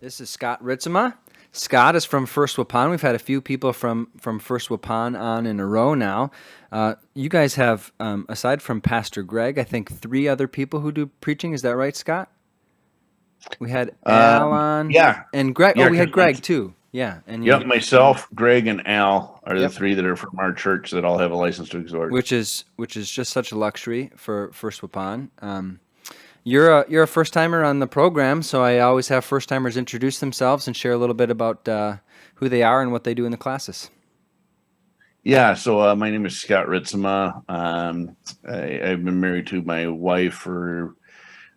This is Scott Ritzema. Scott is from First Waupun. We've had a few people from First Waupun on in a row now. You guys have, aside from Pastor Greg, I think 3 other people who do preaching. Is that right, Scott? We had Al on. Yeah. And Greg. Yeah, Oh, we had Greg too. Yeah. And Yep, myself, Greg, and Al are the Yep. 3 that are from our church that all have a license to exhort. which is just such a luxury for First Waupun. You're a first timer on the program, so I always have first timers introduce themselves and share a little bit about who they are and what they do in the classes. Yeah, so my name is Scott Ritzema. I've been married to my wife for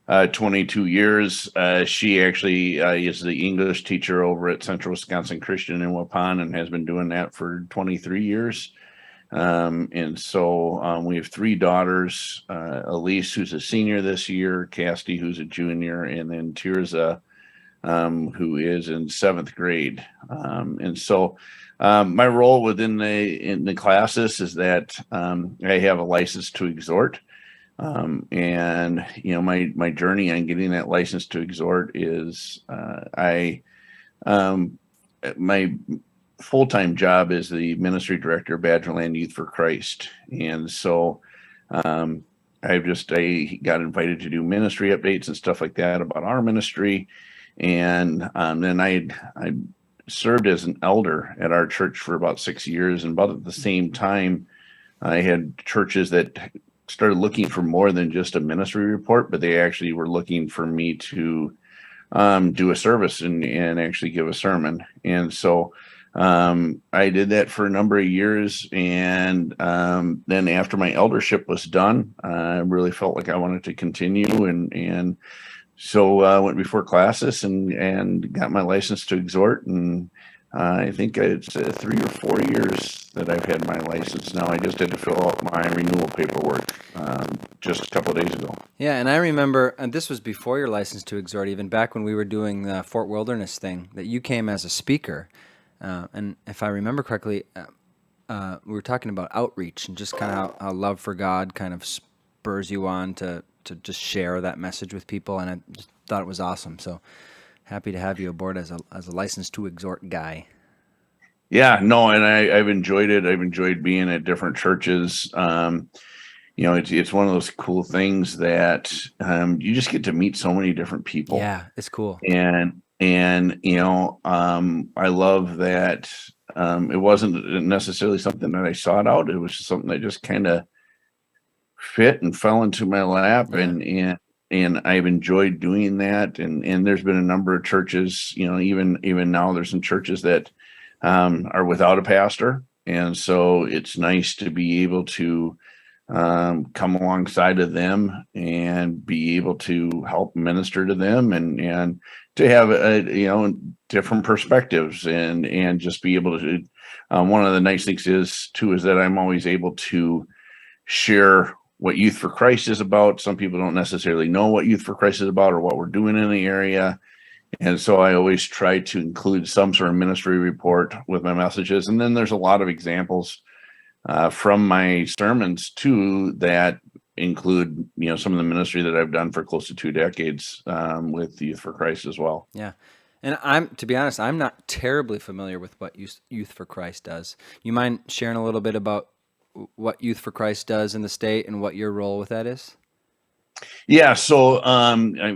22 years. She actually is the English teacher over at Central Wisconsin Christian in Waupun and has been doing that for 23 years. And so we have 3 daughters, Elise, who's a senior this year, Casti, who's a junior, and then Tirza, who is in 7th grade. And so my role within the classes is that I have a license to exhort. And my journey on getting that license to exhort is my full-time job is the ministry director of Badgerland Youth for Christ. And so I got invited to do ministry updates and stuff like that about our ministry. And then I served as an elder at our church for about 6 years. And about at the same time, I had churches that started looking for more than just a ministry report, but they actually were looking for me to do a service and actually give a sermon. And so I did that for a number of years. And then after my eldership was done, I really felt like I wanted to continue. And so I went before Classis and got my license to exhort. And I think it's 3 or 4 years that I've had my license now. I just had to fill out my renewal paperwork just a couple of days ago. Yeah, and I remember, and this was before your license to exhort, even back when we were doing the Fort Wilderness thing, that you came as a speaker. And if I remember correctly, we were talking about outreach and just kind of how love for God kind of spurs you on to just share that message with people. And I just thought it was awesome. So happy to have you aboard as a license to exhort guy. Yeah, no, and I've enjoyed it. I've enjoyed being at different churches. It's one of those cool things that you just get to meet so many different people. Yeah, it's cool. And I love that it wasn't necessarily something that I sought out. It was just something that just kind of fit and fell into my lap. Yeah. And I've enjoyed doing that. And there's been a number of churches, even now there's some churches that are without a pastor. And so it's nice to be able to come alongside of them and be able to help minister to them and to have different perspectives and just be able to one of the nice things is that I'm always able to share what Youth for Christ is about. Some people don't necessarily know what Youth for Christ is about or what we're doing in the area. And so I always try to include some sort of ministry report with my messages. And then there's a lot of examples from my sermons too that include some of the ministry that I've done for close to 2 decades with Youth for Christ as well. Yeah. And to be honest, I'm not terribly familiar with what Youth for Christ does. You mind sharing a little bit about what Youth for Christ does in the state and what your role with that is? Yeah, so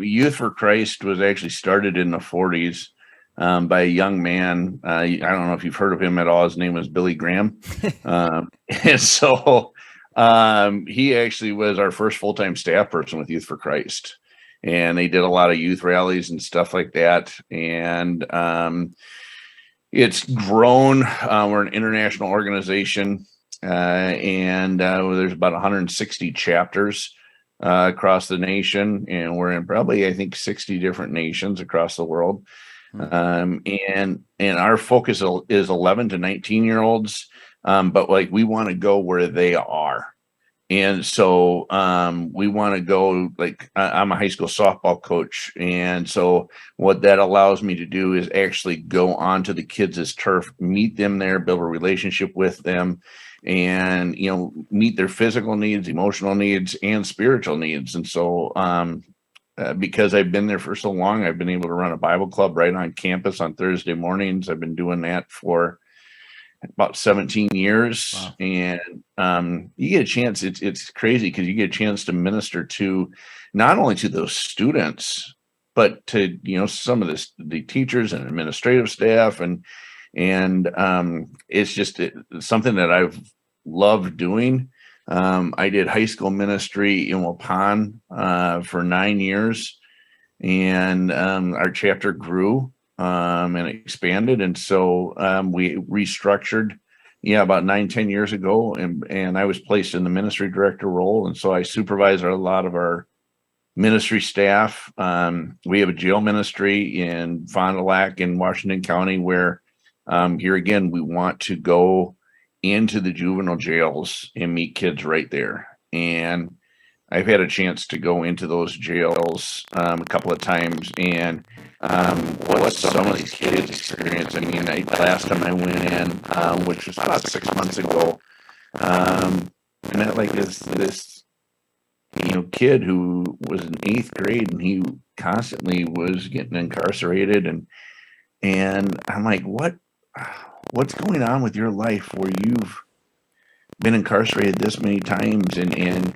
Youth for Christ was actually started in the 40s by a young man. I don't know if you've heard of him at all. His name was Billy Graham. And so he actually was our first full-time staff person with Youth for Christ. And they did a lot of youth rallies and stuff like that. And it's grown. We're an international organization. And there's about 160 chapters across the nation, and we're in probably, I think, 60 different nations across the world. And our focus is 11 to 19-year-olds, but like we want to go where they are. And so we want to go, like I'm a high school softball coach. And so what that allows me to do is actually go onto the kids' turf, meet them there, build a relationship with them, and meet their physical needs, emotional needs, and spiritual needs. And so because I've been there for so long, I've been able to run a Bible club right on campus on Thursday mornings. I've been doing that for about 17 years. Wow. And you get a chance. It's crazy because you get a chance to minister to not only to those students, but to, some of the teachers and administrative staff. And it's just something that I've loved doing. I did high school ministry in Waupun for 9 years, and our chapter grew and expanded. And so we restructured, about 9-10 years ago, and I was placed in the ministry director role. And so I supervise a lot of our ministry staff. We have a jail ministry in Fond du Lac in Washington County, where here again, we want to go into the juvenile jails and meet kids right there. And I've had a chance to go into those jails a couple of times, and what some of these kids experience. I mean, last time I went in, which was about 6 months ago, I met like this kid who was in 8th grade, and he constantly was getting incarcerated, and I'm like, what's going on with your life where you've been incarcerated this many times, and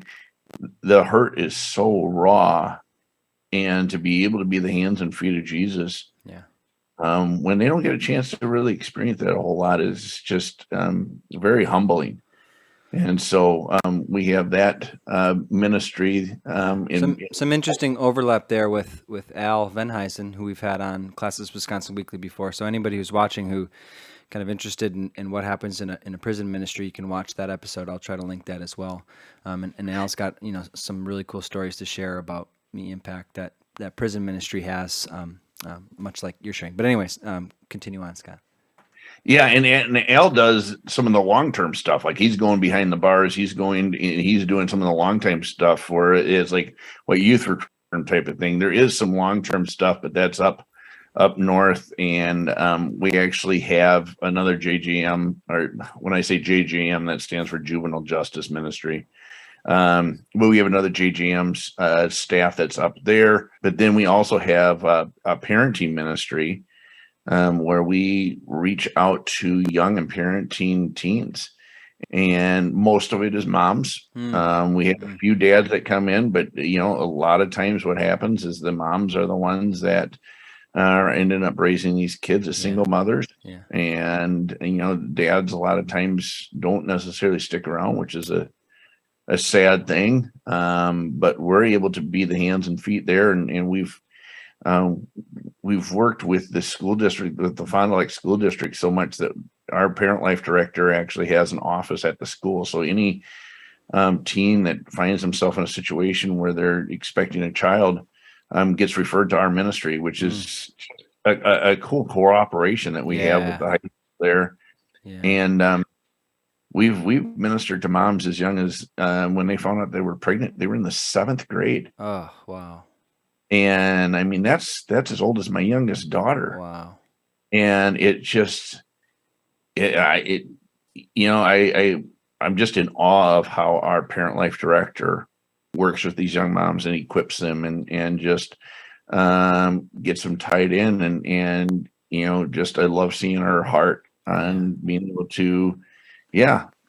the hurt is so raw, and to be able to be the hands and feet of Jesus, when they don't get a chance to really experience that a whole lot, is just very humbling. And so we have that ministry. Some interesting overlap there with Al Venheisen, who we've had on Classis Wisconsin Weekly before. So anybody who's watching who kind of interested in what happens in a prison ministry, you can watch that episode. I'll try to link that as well. And Al's got some really cool stories to share about the impact that prison ministry has, much like you're sharing. But anyways, continue on, Scott. Yeah, and Al does some of the long-term stuff. Like, he's going behind the bars. He's doing some of the long-term stuff where it's like what youth return type of thing. There is some long-term stuff, but that's up north. And we actually have another JJM, or when I say JJM, that stands for Juvenile Justice Ministry. But we have another JJM staff that's up there. But then we also have a parenting ministry, where we reach out to young and parenting teens, and most of it is moms. We have a few dads that come in, but a lot of times what happens is the moms are the ones that are ending up raising these kids as single mothers. And dads a lot of times don't necessarily stick around, which is a sad thing. But we're able to be the hands and feet there, and we've worked with the school district, with the Fond du Lac School District, so much that our parent life director actually has an office at the school. So any teen that finds himself in a situation where they're expecting a child gets referred to our ministry, which is a cool cooperation that we have with the high school there. And we've ministered to moms as young as when they found out they were pregnant. They were in the 7th grade. Oh, wow. And I mean, that's as old as my youngest daughter. Wow. And it just, I'm just in awe of how our parent life director works with these young moms and equips them and just gets them tied in. And just, I love seeing her heart on being able to,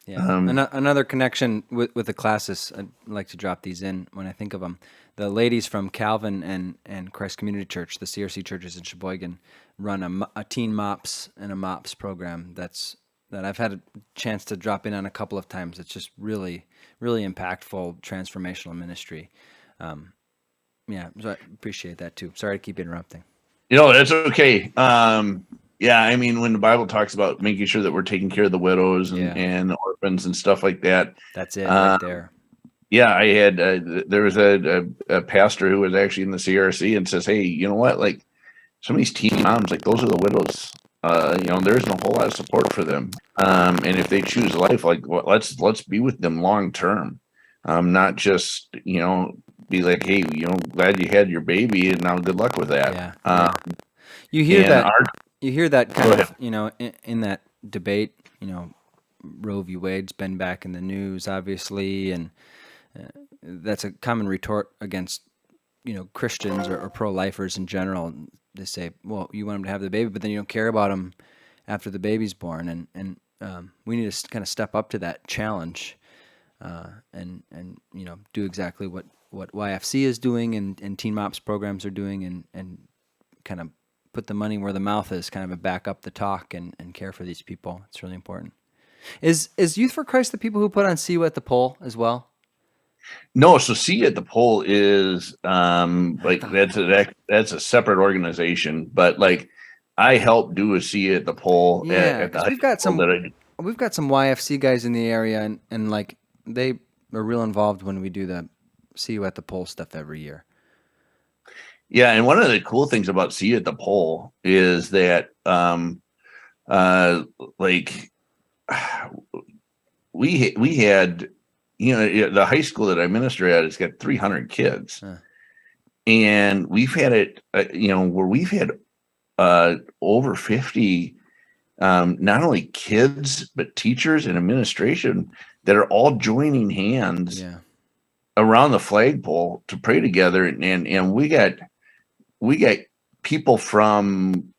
another connection with the classes. I'd like to drop these in when I think of them. The ladies from Calvin and Christ Community Church, the CRC churches in Sheboygan, run a teen MOPS and a MOPS program that I've had a chance to drop in on a couple of times. It's just really, really impactful, transformational ministry. So I appreciate that too. Sorry to keep interrupting. It's okay. I mean, when the Bible talks about making sure that we're taking care of the widows and the orphans and stuff like that. That's it right there. Yeah, I had, there was a pastor who was actually in the CRC and says, hey, you know what? Like, some of these teen moms, like, those are the widows. There's no whole lot of support for them. And if they choose life, like, let's be with them long term. Not just, be like, hey, glad you had your baby and now good luck with that. You hear that kind of, in that debate, Roe v. Wade's been back in the news, obviously, and that's a common retort against Christians or pro-lifers in general, they say, well, you want them to have the baby, but then you don't care about them after the baby's born. And we need to kind of step up to that challenge and do exactly what YFC is doing and Teen Mops programs are doing and kind of put the money where the mouth is, kind of back up the talk and care for these people. It's really important. Is Youth for Christ the people who put on See You at the Pole as well? No, so See You at the Pole is that's a separate organization, but like I help do a See You at the Pole. Yeah, because we've got some YFC guys in the area, and like they are real involved when we do the See You at the Pole stuff every year. Yeah, and one of the cool things about See You at the Pole is that like we had, the high school that I minister at has got 300 kids. Huh. And we've had it, where we've had over 50, not only kids, but teachers and administration that are all joining hands around the flagpole to pray together. And we got people from,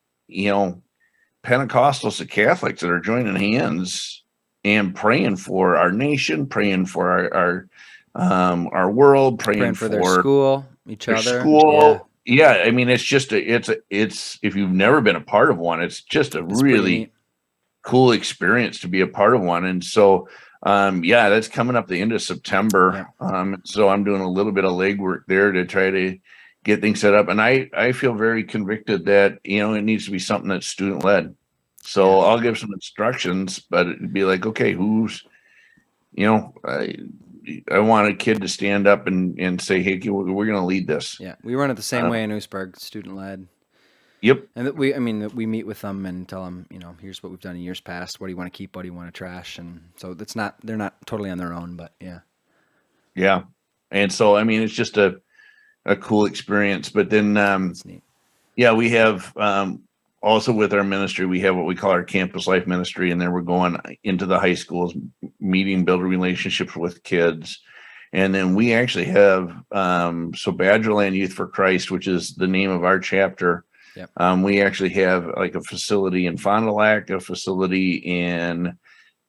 Pentecostals to Catholics that are joining hands and praying for our nation, praying for our world, praying for their school, their school. Yeah. I mean, it's if you've never been a part of one, it's just it's really cool experience to be a part of one. And so, that's coming up the end of September. Yeah. So I'm doing a little bit of legwork there to try to get things set up. And I feel very convicted that, it needs to be something that's student led. So I'll give some instructions, but it'd be like, okay, who's, I want a kid to stand up and say, hey, we're going to lead this. Yeah. We run it the same way in Oostburg, student led. Yep. And we meet with them and tell them, here's what we've done in years past. What do you want to keep? What do you want to trash? And so they're not totally on their own, but yeah. Yeah. And so, I mean, it's just a cool experience. But then, that's neat. Yeah, we have, also with our ministry, we have what we call our campus life ministry. And then we're going into the high schools, meeting, building relationships with kids. And then we actually have, Badgerland Youth for Christ, which is the name of our chapter. Yep. We actually have like a facility in Fond du Lac, a facility in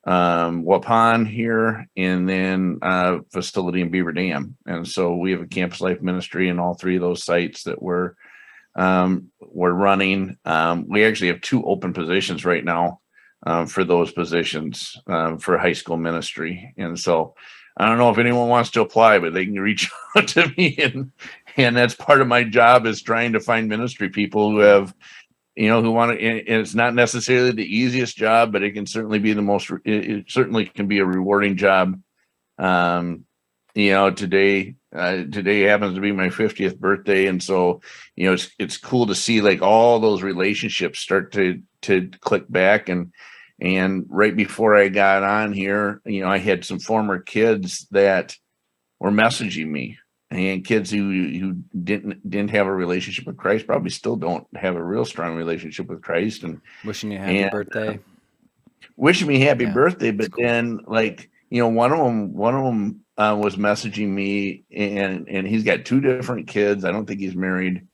Waupun here, and then a facility in Beaver Dam. And so we have a campus life ministry in all three of those sites that we're running. We actually have 2 open positions right now for those positions for high school ministry. And so I don't know if anyone wants to apply, but they can reach out to me, and that's part of my job, is trying to find ministry people who have, who want to. And it's not necessarily the easiest job, but it can certainly be it certainly can be a rewarding job. Today happens to be my 50th birthday, and so it's cool to see like all those relationships start to click back. And right before I got on here, I had some former kids that were messaging me, and kids who didn't have a relationship with Christ, probably still don't have a real strong relationship with Christ, and wishing you happy birthday, wishing me happy birthday. But cool. Then like, one of them was messaging me, and he's got 2 different kids. I don't think he's married.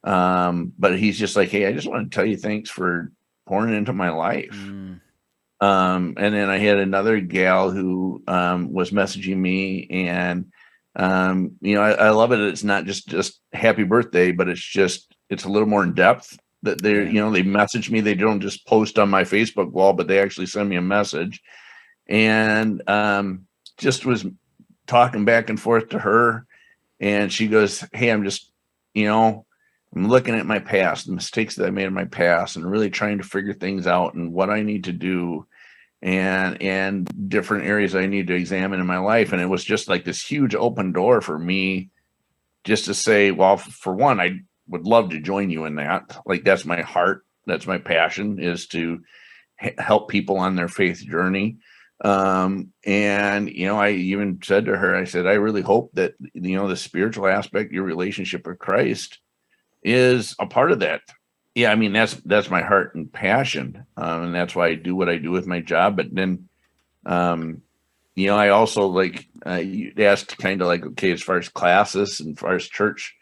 But he's just like, hey, I just want to tell you thanks for pouring into my life. And then I had another gal who was messaging me, and I love it. It's not just happy birthday, but it's a little more in depth that they message me. They don't just post on my Facebook wall, but they actually send me a message, and just was talking back and forth to her. And she goes, hey, I'm just, I'm looking at my past, the mistakes that I made in my past, and really trying to figure things out and what I need to do, and different areas I need to examine in my life. And it was just like this huge open door for me, just to say, well, for one, I would love to join you in that. Like, that's my heart. That's my passion, is to help people on their faith journey. And, I even said to her, I said, I really hope that, the spiritual aspect, your relationship with Christ, is a part of that. Yeah. I mean, that's my heart and passion. And that's why I do what I do with my job. But then, I also you asked kind of like, okay, as far as classes and as far as church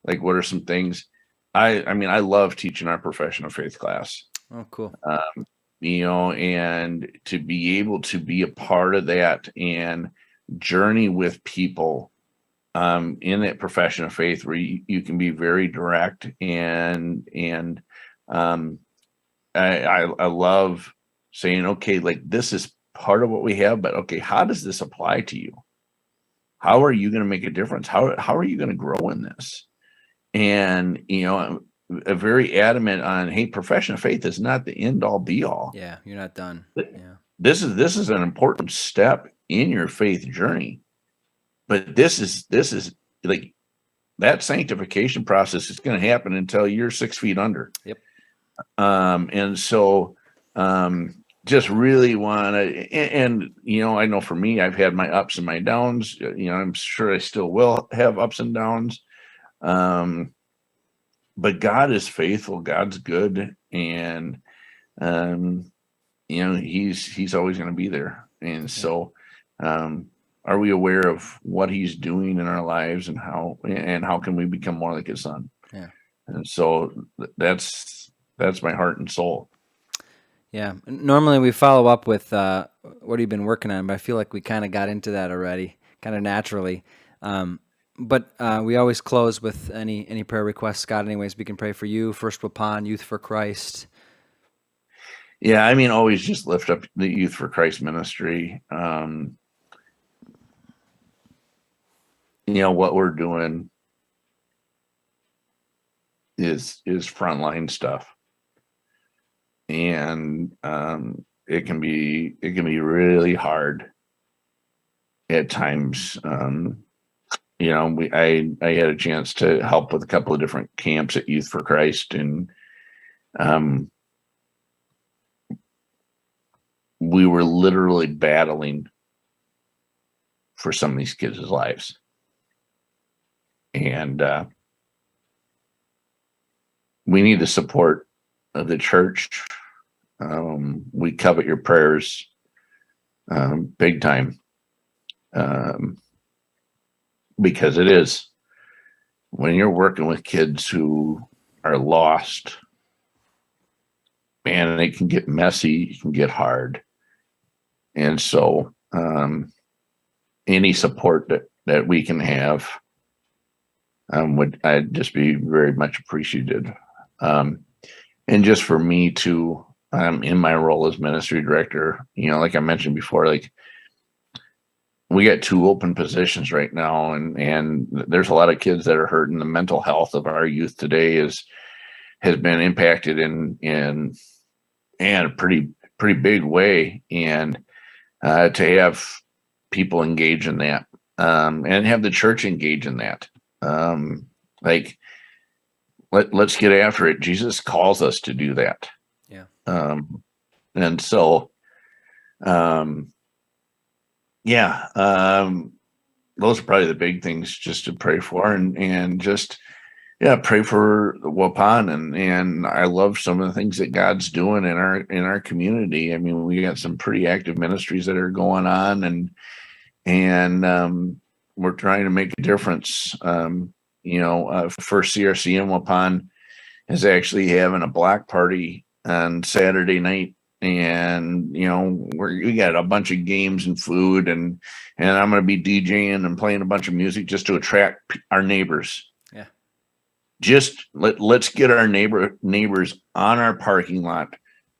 like what are some things? I mean, I love teaching our profession of faith class. Oh, cool. And to be able to be a part of that and journey with people in that profession of faith where you can be very direct and I love saying, okay, like this is part of what we have, but okay, how does this apply to you? How are you going to make a difference? How are you going to grow in this? And I'm very adamant on, hey, profession of faith is not the end all be all. Yeah, you're not done. Yeah. This is an important step in your faith journey. But this is like that sanctification process is going to happen until you're 6 feet under. Yep. And so just really want to, and I know for me, I've had my ups and my downs. I'm sure I still will have ups and downs. But God is faithful. God's good, and He's always going to be there. And so, are we aware of what He's doing in our lives, and how can we become more like His Son? Yeah. And so that's my heart and soul. Yeah. Normally we follow up with what have you been working on, but I feel like we kind of got into that already, kind of naturally. But we always close with any prayer requests. Scott, anyways, we can pray for you, First Waupun, Youth for Christ. Yeah, I mean, always just lift up the Youth for Christ ministry. What we're doing is frontline stuff, and it can be really hard at times. I had a chance to help with a couple of different camps at Youth for Christ, and we were literally battling for some of these kids' lives. And we need the support of the church. We covet your prayers big time, because it is, when you're working with kids who are lost, man, they can get messy, it can get hard. And so any support that we can have I'd just be very much appreciated. And just for me to, in my role as ministry director, like I mentioned before, like we got 2 open positions right now, and there's a lot of kids that are hurting. The mental health of our youth today has been impacted in a pretty big way, and to have people engage in that, and have the church engage in that. Let's get after it. Jesus calls us to do that. Yeah. And so, those are probably the big things just to pray for, and just, pray for the Waupun. And I love some of the things that God's doing in our community. I mean, we got some pretty active ministries that are going on, and we're trying to make a difference. First CRC in Waupun is actually having a block party on Saturday night, and we got a bunch of games and food, and I'm going to be DJing and playing a bunch of music just to attract our neighbors. Yeah. Just let's get our neighbors on our parking lot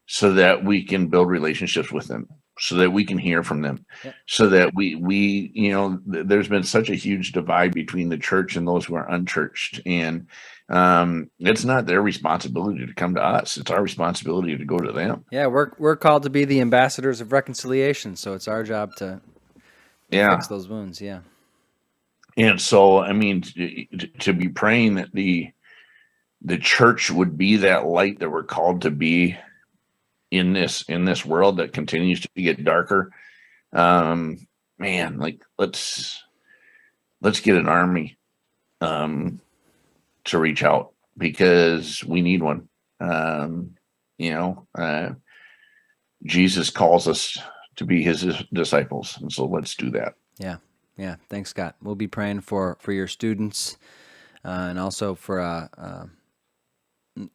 so that we can build relationships with them, so that we can hear from them. Yep. So that we there's been such a huge divide between the church and those who are unchurched, and it's not their responsibility to come to us. It's our responsibility to go to them. Yeah, we're called to be the ambassadors of reconciliation, so it's our job to fix those wounds. Yeah. And so, I mean, to be praying that the church would be that light that we're called to be in this world that continues to get darker. Man, like let's get an army to reach out, because we need one. Jesus calls us to be his disciples, and so let's do that. Yeah. Thanks, Scott. We'll be praying for your students. and also for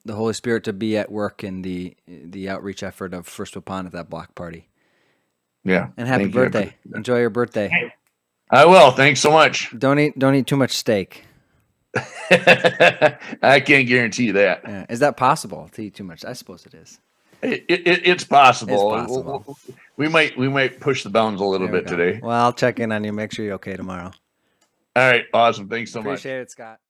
the Holy Spirit to be at work in the outreach effort of First Waupun at that block party. Yeah. And happy thank you. birthday! Enjoy your birthday. I will. Thanks so much. Don't eat too much steak. I can't guarantee that. Yeah. Is that possible to eat too much? I suppose it is. It's possible. It's possible. We might push the bounds a little bit today. Well, I'll check in on you. Make sure you're okay tomorrow. All right. Awesome. Thanks so much. Appreciate it, Scott.